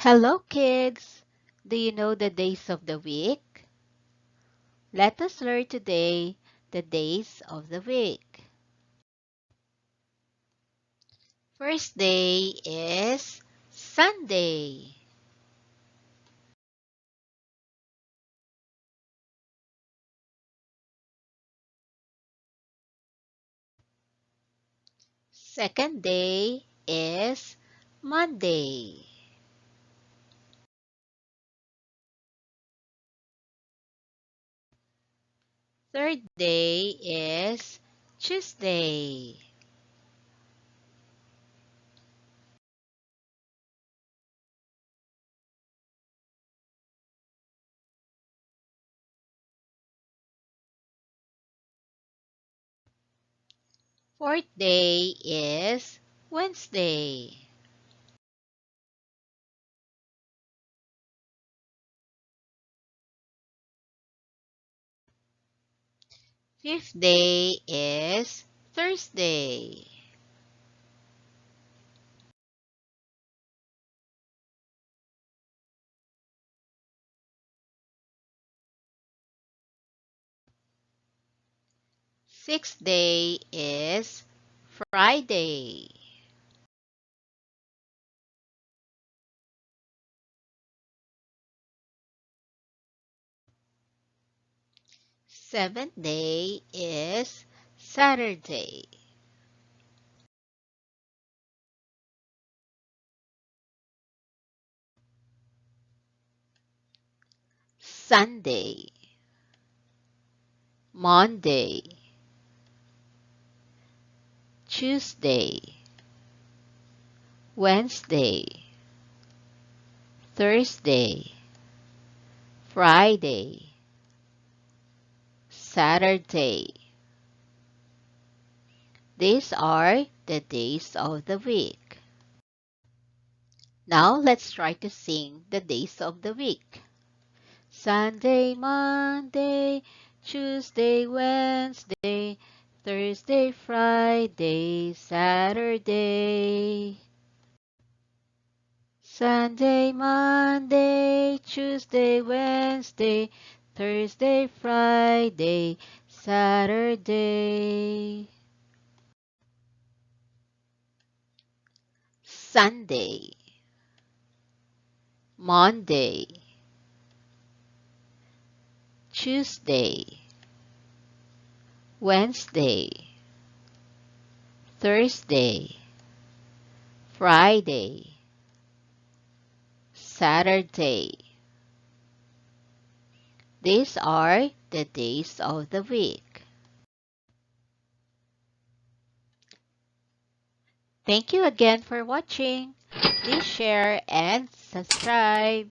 Hello, kids! Do you know the days of the week? Let us learn today the days of the week. First day is Sunday. Second day is Monday. Third day is Tuesday. Fourth day is Wednesday. Fifth day is Thursday. Sixth day is Friday. Seventh day is Saturday. Sunday, Monday, Tuesday, Wednesday, Thursday, Friday, Saturday. These are the days of the week. Now let's try to sing the days of the week. Sunday, Monday, Tuesday, Wednesday, Thursday, Friday, Saturday. Sunday, Monday, Tuesday, Wednesday, Thursday, Friday, Saturday. Sunday, Monday, Tuesday, Wednesday, Thursday, Friday, Saturday. These are the days of the week. Thank you again for watching. Please share and subscribe.